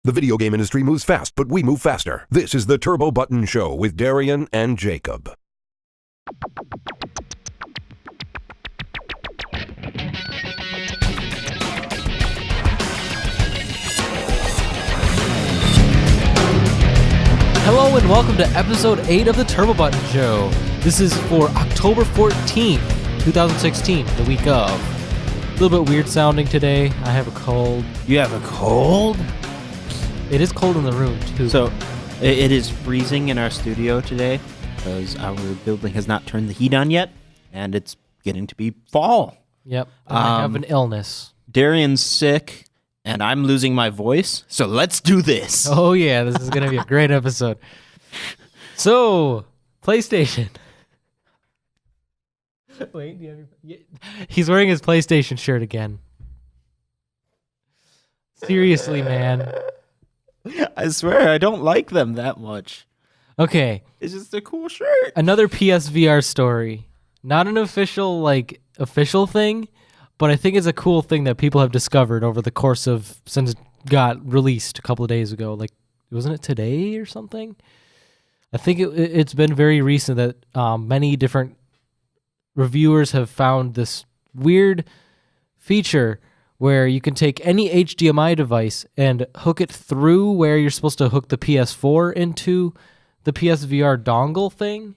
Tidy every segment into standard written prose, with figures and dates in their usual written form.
The video game industry moves fast, but we move faster. This is the Turbo Button Show with Darien and Jacob. Hello and welcome to episode 8 of the Turbo Button Show. This is for October 14th, 2016, the week of. A little bit weird sounding today. I have a cold. You have a cold? It is cold in the room, too. So, it is freezing in our studio today because our building has not turned the heat on yet, and it's getting to be fall. Yep, I have an illness. Darian's sick, and I'm losing my voice, so let's do this. Oh, yeah, this is going to be a great episode. So, PlayStation. Wait, do you have your... He's wearing his PlayStation shirt again. Seriously, man. I swear, I don't like them that much. Okay. It's just a cool shirt. Another PSVR story. Not an official thing, but I think it's a cool thing that people have discovered over the course of, since it got released a couple of days ago. Like, wasn't it today or something? I think it's been very recent that many different reviewers have found this weird feature where you can take any HDMI device and hook it through where you're supposed to hook the PS4 into the PSVR dongle thing.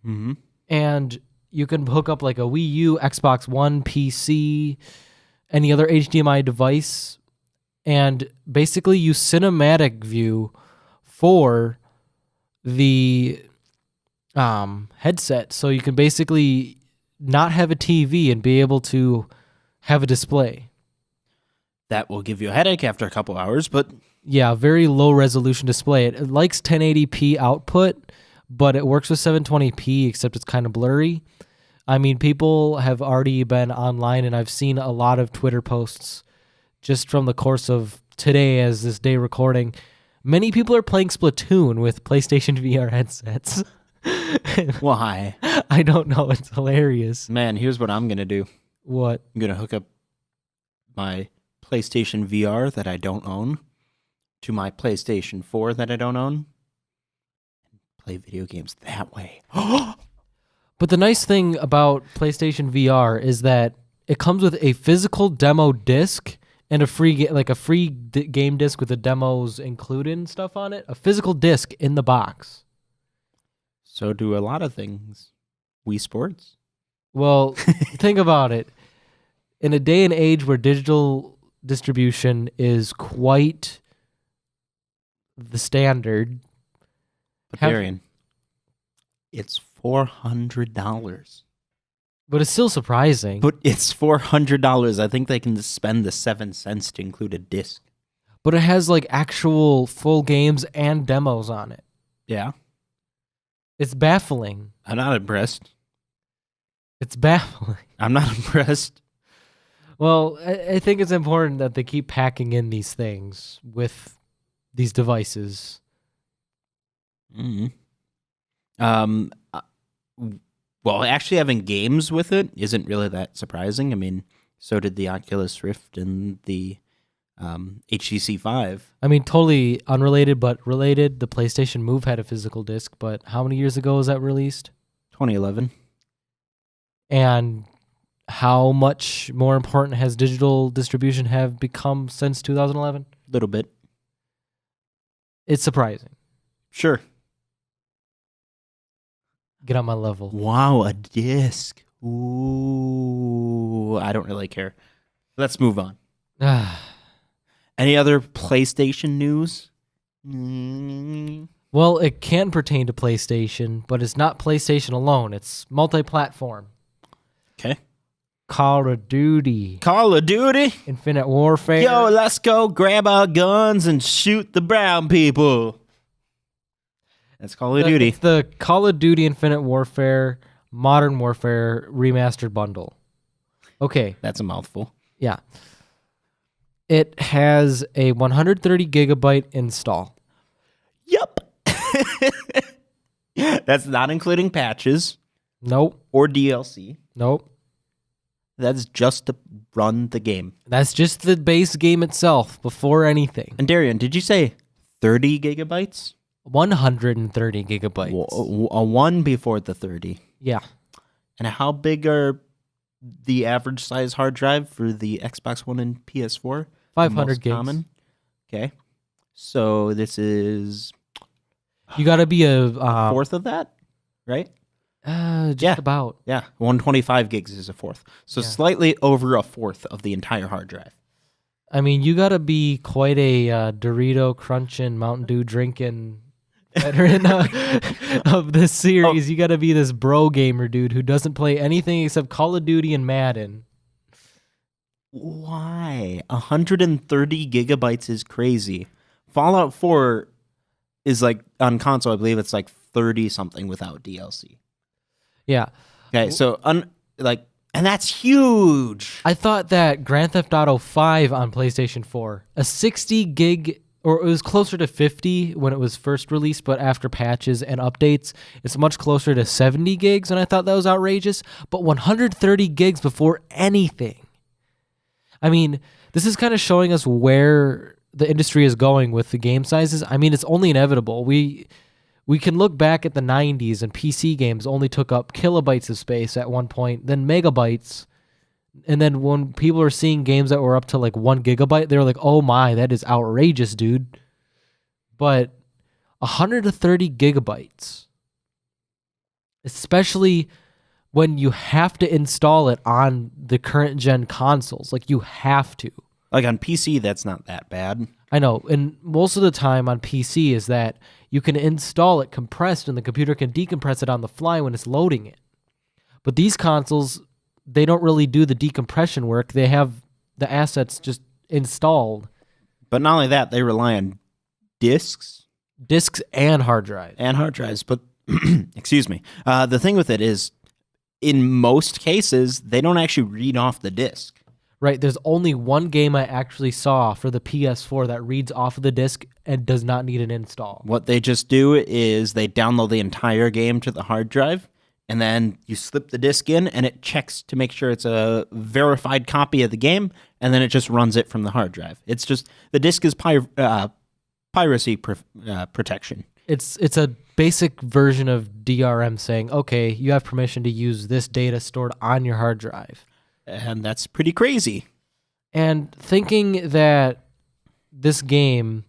Mm-hmm. And you can hook up like a Wii U, Xbox One, PC, any other HDMI device, and basically use cinematic view for the headset. So you can basically not have a TV and be able to have a display. That will give you a headache after a couple hours, but... Yeah, very low resolution display. It likes 1080p output, but it works with 720p, except it's kind of blurry. I mean, people have already been online, and I've seen a lot of Twitter posts just from the course of today as this day recording. Many people are playing Splatoon with PlayStation VR headsets. Why? I don't know. It's hilarious. Man, here's what I'm going to do. What? I'm going to hook up my PlayStation VR that I don't own to my PlayStation 4 that I don't own and play video games that way. But the nice thing about PlayStation VR is that it comes with a physical demo disc and a free game disc with the demos included and stuff on it. A physical disc in the box. So do a lot of things. Wii Sports. Well, think about it. In a day and age where digital distribution is quite the standard. But Darian, it's $400. But it's still surprising. But it's $400. I think they can spend the 7 cents to include a disc. But it has like actual full games and demos on it. Yeah. It's baffling. I'm not impressed. It's baffling. I'm not impressed. Well, I think it's important that they keep packing in these things with these devices. Mm-hmm. Well, actually having games with it isn't really that surprising. I mean, so did the Oculus Rift and the HTC Vive. I mean, totally unrelated, but related. The PlayStation Move had a physical disc, but how many years ago was that released? 2011. And how much more important has digital distribution have become since 2011? A little bit. It's surprising. Sure. Get on my level. Wow, a disc. Ooh, I don't really care. Let's move on. Any other PlayStation news? Well, it can pertain to PlayStation, but it's not PlayStation alone. It's multi-platform. Okay. Call of Duty. Call of Duty? Infinite Warfare. Yo, let's go grab our guns and shoot the brown people. That's Call of Duty. It's the Call of Duty Infinite Warfare Modern Warfare Remastered Bundle. Okay. That's a mouthful. Yeah. It has a 130 gigabyte install. Yup. That's not including patches. Nope. Or DLC. Nope. That's just to run the game. That's just the base game itself before anything. And Darien, did you say 30 gigabytes? 130 gigabytes. A 1 before the 30. Yeah. And how big are the average size hard drive for the Xbox One and PS4? 500 Most gigs. common? Okay. So this is You got to be a fourth of that, right? just about. Yeah, 125 gigs is a fourth. So Yeah. slightly over a fourth of the entire hard drive. I mean, you got to be quite a Dorito crunching, Mountain Dew drinking veteran of this series. You got to be this bro gamer dude who doesn't play anything except Call of Duty and Madden. Why? 130 gigabytes is crazy. Fallout 4 is like, on console, I believe it's like 30 something without DLC. Yeah. Okay, so and that's huge. I thought that Grand Theft Auto 5 on PlayStation 4, a 60 gig, or it was closer to 50 when it was first released, but after patches and updates, it's much closer to 70 gigs, and I thought that was outrageous, but 130 gigs before anything. I mean, this is kind of showing us where the industry is going with the game sizes. I mean, it's only inevitable. We can look back at the 90s and PC games only took up kilobytes of space at one point, then megabytes. And then when people are seeing games that were up to like 1 gigabyte, they're like, oh my, that is outrageous, dude. But 130 gigabytes, especially when you have to install it on the current gen consoles, like you have to. Like on PC, that's not that bad. I know, and most of the time on PC is that you can install it compressed and the computer can decompress it on the fly when it's loading it. But these consoles, they don't really do the decompression work. They have the assets just installed. But not only that, they rely on discs And hard drives. and hard drives. But, excuse me, the thing with it is, in most cases, they don't actually read off the disc. Right, there's only one game I actually saw for the PS4 that reads off of the disc and does not need an install. What they just do is they download the entire game to the hard drive, and then you slip the disc in, and it checks to make sure it's a verified copy of the game, and then it just runs it from the hard drive. It's just, the disc is piracy protection. It's a basic version of DRM saying, okay, you have permission to use this data stored on your hard drive. And that's pretty crazy. And thinking that this game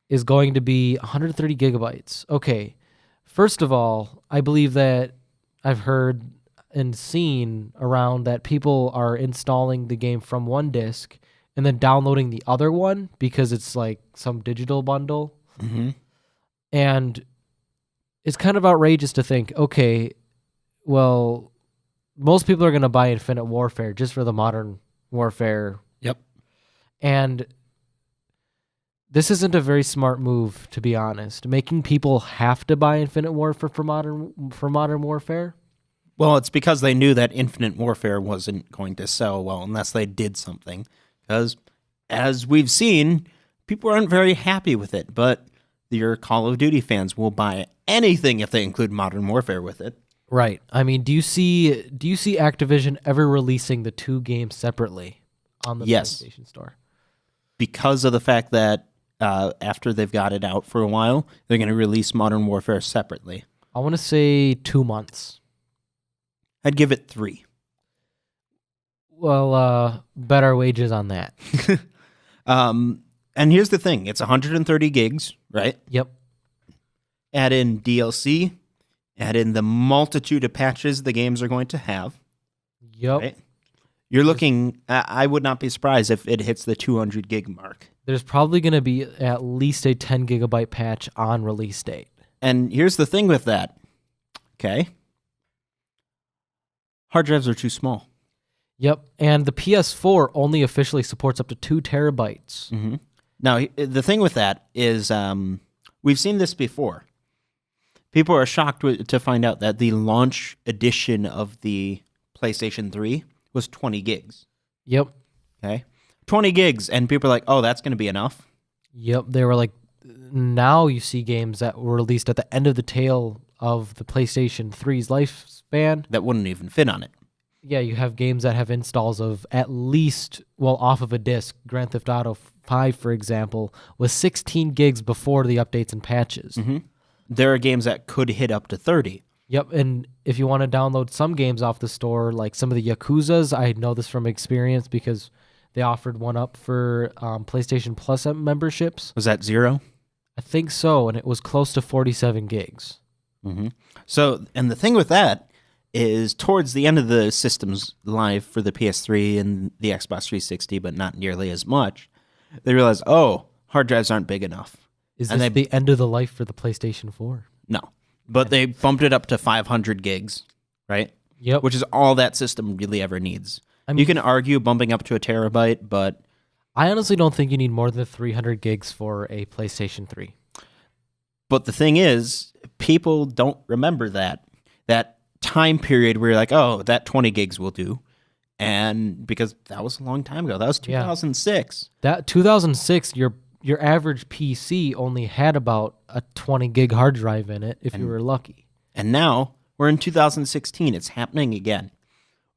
is going to be 130 gigabytes. Okay, first of all, I believe that I've heard and seen around that people are installing the game from one disc and then downloading the other one because it's like some digital bundle. Mm-hmm. And it's kind of outrageous to think, okay, well, most people are going to buy Infinite Warfare just for the Modern Warfare. Yep. And this isn't a very smart move, to be honest. Making people have to buy Infinite Warfare for Modern Warfare. Well, it's because they knew that Infinite Warfare wasn't going to sell well unless they did something. Because, as we've seen, people aren't very happy with it. But your Call of Duty fans will buy anything if they include Modern Warfare with it. Right. I mean, do you see Activision ever releasing the two games separately on the PlayStation Store? Because of the fact that after they've got it out for a while, they're going to release Modern Warfare separately. I want to say 2 months. I'd give it 3. Well, bet our wages on that. And here's the thing. It's 130 gigs, right? Yep. Add in DLC, add in the multitude of patches the games are going to have. Yep. Right? You're looking, I would not be surprised if it hits the 200 gig mark. There's probably going to be at least a 10 gigabyte patch on release date. And here's the thing with that. Okay. Hard drives are too small. Yep. And the PS4 only officially supports up to 2 terabytes. Mm-hmm. Now, the thing with that is we've seen this before. People are shocked to find out that the launch edition of the PlayStation 3 was 20 gigs. Yep. Okay. 20 gigs, and people are like, oh, that's going to be enough. Yep. They were like, now you see games that were released at the end of the tail of the PlayStation 3's lifespan. That wouldn't even fit on it. Yeah, you have games that have installs of at least, well, off of a disc. Grand Theft Auto 5, for example, was 16 gigs before the updates and patches. There are games that could hit up to 30. Yep, and if you want to download some games off the store, like some of the Yakuzas, I know this from experience because they offered one up for PlayStation Plus memberships. Was that 0? I think so, and it was close to 47 gigs. So, and the thing with that is towards the end of the system's life for the PS3 and the Xbox 360, but not nearly as much, they realized, oh, hard drives aren't big enough. Is And this the end of the life for the PlayStation 4? No. But they bumped it up to 500 gigs, right? Yep. Which is all that system really ever needs. I mean, You can argue bumping up to a terabyte, but I honestly don't think you need more than 300 gigs for a PlayStation 3. the thing is, people don't remember that time period where you're like, oh, that 20 gigs will do. And because that was a long time ago. That was 2006. That 2006, your average PC only had about a 20 gig hard drive in it if you were lucky. And now we're in 2016. It's happening again.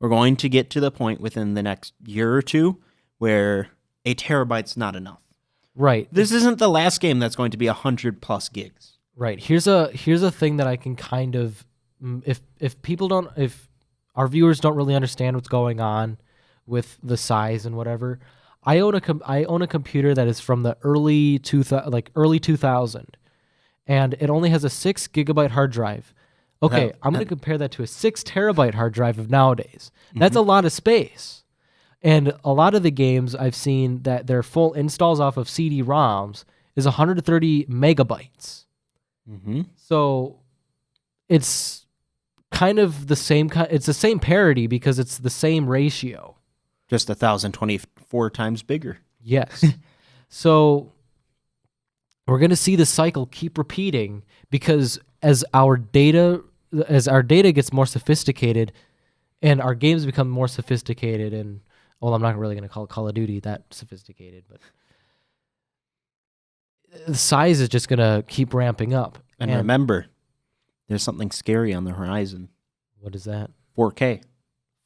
We're going to get to the point within the next year or two where a terabyte's not enough. Right. This isn't the last game that's going to be 100 plus gigs. Right. Here's a thing that I can kind of if our viewers don't really understand what's going on with the size and whatever, I own a computer that is from the early 2000, and it only has a 6 gigabyte hard drive. Okay, I'm going to compare that to a 6 terabyte hard drive of nowadays. That's a lot of space. And a lot of the games I've seen that their full installs off of CD-ROMs is 130 megabytes. So it's kind of the same. It's the same parity because it's the same ratio. Just 1,024 times bigger. Yes. So we're going to see the cycle keep repeating because as our data gets more sophisticated and our games become more sophisticated, and well, I'm not really going to call Call of Duty that sophisticated, but the size is just going to keep ramping up. And remember, there's something scary on the horizon. What is that? 4K.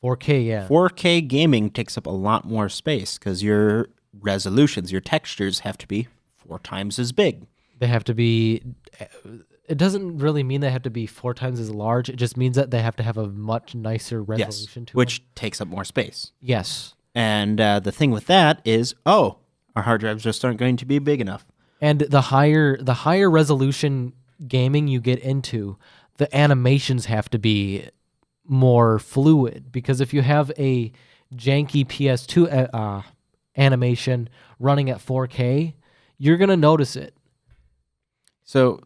4K, yeah. 4K gaming takes up a lot more space because your resolutions, your textures have to be 4 times as big. They have to be... It doesn't really mean they have to be 4 times as large. It just means that they have to have a much nicer resolution to which them. takes up more space. Yes. And the thing with that is, our hard drives just aren't going to be big enough. And the higher resolution gaming you get into, the animations have to be more fluid, because if you have a janky PS2 animation running at 4K, you're going to notice it. So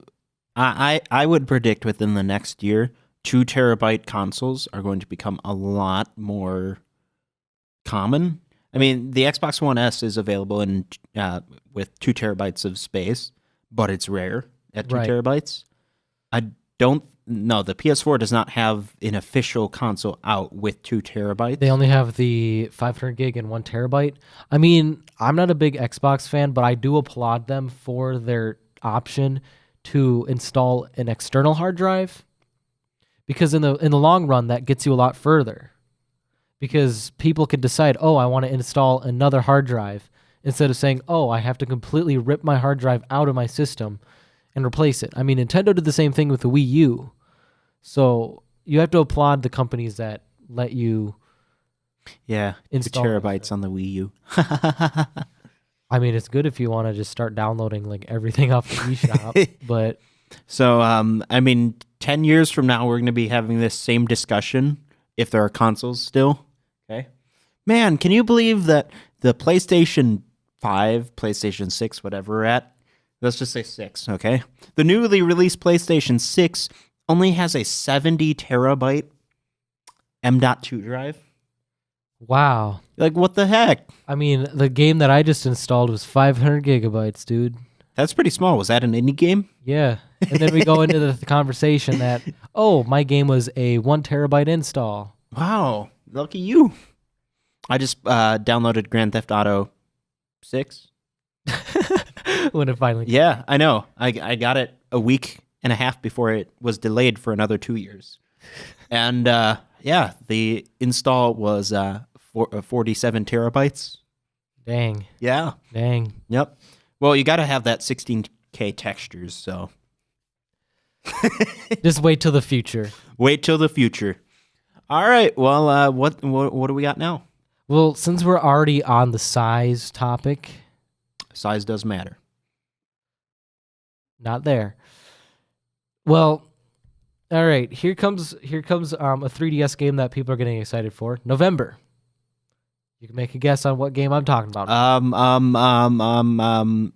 I would predict within the next year, 2 terabyte consoles are going to become a lot more common. I mean, the Xbox One S is available in with 2 terabytes of space, but it's rare at 2 terabytes. The PS4 does not have an official console out with 2 terabytes. They only have the 500 gig and 1 terabyte. I mean, I'm not a big Xbox fan, but I do applaud them for their option to install an external hard drive, because in the long run that gets you a lot further, because people can decide, I want to install another hard drive, instead of saying, I have to completely rip my hard drive out of my system and replace it. I mean, Nintendo did the same thing with the Wii U. So you have to applaud the companies that let you install 2 terabytes on the Wii U. I mean, it's good if you want to just start downloading like everything off the eShop, but... So, I mean, 10 years from now, we're going to be having this same discussion if there are consoles still. Okay. Man, can you believe that the PlayStation 5, PlayStation 6, whatever we're at, let's just say 6, okay? The newly released PlayStation 6 only has a 70 terabyte M.2 drive. Wow. Like, what the heck? I mean, the game that I just installed was 500 gigabytes, dude. That's pretty small. Was that an indie game? Yeah. And then we go into the conversation that, my game was a 1 terabyte install. Wow. Lucky you. I just downloaded Grand Theft Auto 6. When it finally... Yeah, I know. I got it a week and a half before it was delayed for another 2 years. And Yeah, the install was 47 terabytes. Dang. Yeah. Dang. Yep. Well, you got to have that 16K textures, so Just wait till the future. wait till the future. All right. Well, what do we got now? Well, since we're already on the size topic, Size does matter. not there. Well, all right. Here comes a 3DS game that people are getting excited for. November. You can make a guess on what game I'm talking about.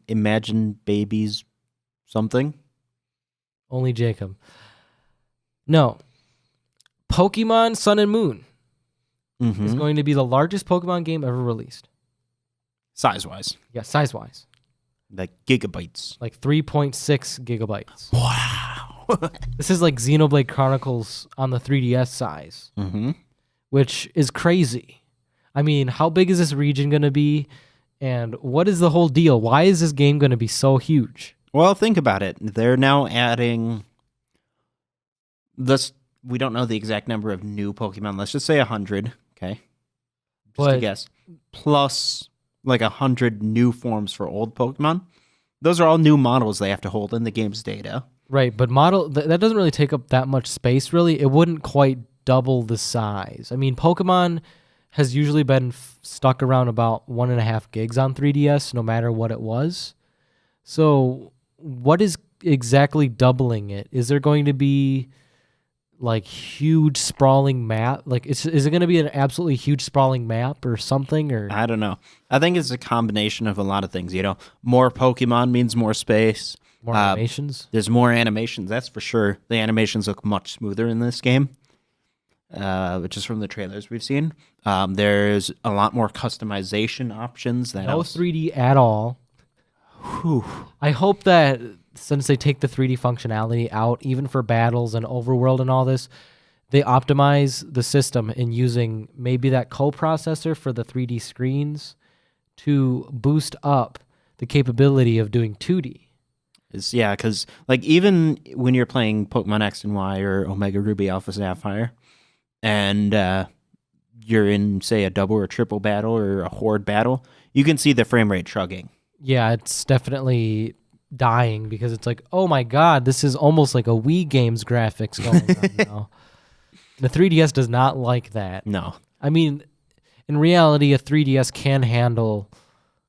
Imagine Babies something. Only Jacob. No. Pokemon Sun and Moon is going to be the largest Pokemon game ever released. Size-wise. Yeah, size-wise. Like gigabytes. Like 3.6 gigabytes. Wow. This is like Xenoblade Chronicles on the 3DS size, which is crazy. I mean, how big is this region going to be? And what is the whole deal? Why is this game going to be so huge? Well, think about it. They're now adding this. We don't know the exact number of new Pokemon. Let's just say 100. Okay. Just a guess. Plus like 100 new forms for old Pokemon. Those are all new models they have to hold in the game's data. Right, but that doesn't really take up that much space, really. It wouldn't quite double the size. I mean, Pokemon has usually been stuck around about 1.5 gigs on 3DS, no matter what it was. So what is exactly doubling it? Is there going to be like huge sprawling map? Like, is it going to be an absolutely huge sprawling map or something? Or I don't know. I think it's a combination of a lot of things. You know, more Pokemon means more space. more animations? There's more animations, that's for sure. The animations look much smoother in this game, just from the trailers we've seen. There's a lot more customization options. No 3D at all. Whew. I hope that since they take the 3D functionality out, even for battles and overworld and all this, they optimize the system in using maybe that coprocessor for the 3D screens to boost up the capability of doing 2D. Yeah, because like even when you're playing Pokemon X and Y or Omega Ruby Alpha Sapphire, and you're in, say, a double or triple battle or a horde battle, you can see the frame rate chugging. Yeah, it's definitely dying because it's like, oh my god, this is almost like a Wii game's graphics going on now. The 3DS does not like that. No. I mean, in reality, a 3DS can handle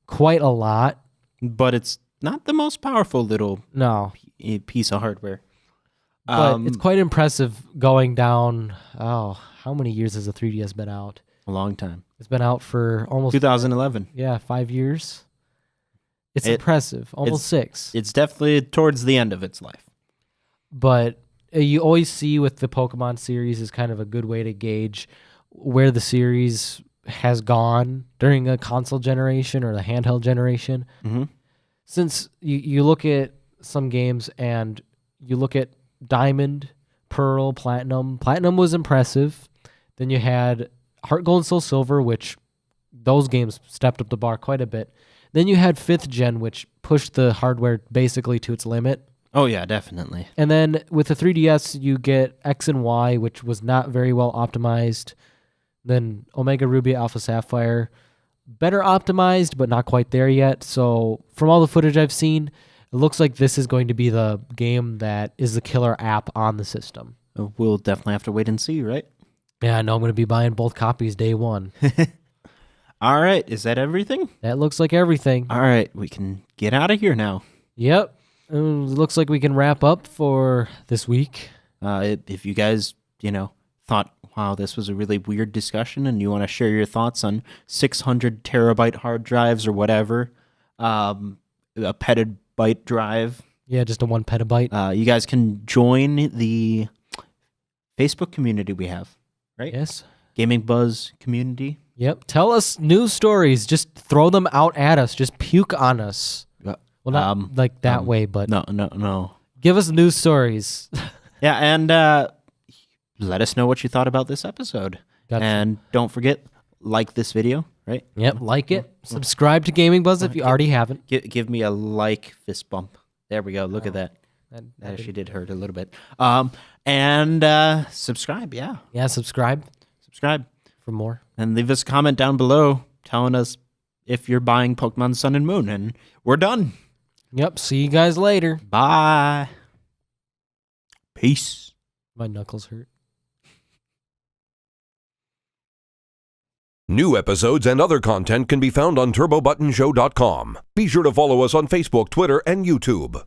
quite a lot. But it's not the most powerful little piece of hardware. But it's quite impressive going down, how many years has the 3DS been out? A long time. It's been out for almost 2011. 5 years. It's impressive. Almost 6. It's definitely towards the end of its life. But you always see with the Pokemon series is kind of a good way to gauge where the series has gone during a console generation or the handheld generation. Mm-hmm. Since you look at some games and you look at Diamond, Pearl, Platinum. Platinum was impressive. Then you had Heart Gold and Soul Silver, which those games stepped up the bar quite a bit. Then you had 5th gen, which pushed the hardware basically to its limit. Oh, yeah, definitely. And then with the 3DS, you get X and Y, which was not very well optimized. Then Omega Ruby, Alpha Sapphire, better optimized, but not quite there yet. So from all the footage I've seen, it looks like this is going to be the game that is the killer app on the system. We'll definitely have to wait and see, right? Yeah, I know I'm going to be buying both copies day one. All right, is that everything? That looks like everything. All right, we can get out of here now. Yep. It looks like we can wrap up for this week. If you guys, thought, wow, this was a really weird discussion and you want to share your thoughts on 600 terabyte hard drives or whatever, a petabyte drive. Yeah, just a 1 petabyte. You guys can join the Facebook community we have, right? Yes. Gaming Buzz community. Yep. Tell us news stories. Just throw them out at us. Just puke on us. Well, not like that way, but no. Give us news stories. Yeah, and let us know what you thought about this episode. Gotcha. And don't forget, like this video, right? Yep, like it. Subscribe to Gaming Buzz if you already haven't. Give me a like fist bump. There we go. Look at that. That Actually did hurt a little bit. And subscribe, yeah. Yeah, subscribe Subscribe. for more. And leave us a comment down below telling us if you're buying Pokemon Sun and Moon. And we're done. Yep, see you guys later. Bye. Peace. My knuckles hurt. New episodes and other content can be found on TurboButtonShow.com. Be sure to follow us on Facebook, Twitter, and YouTube.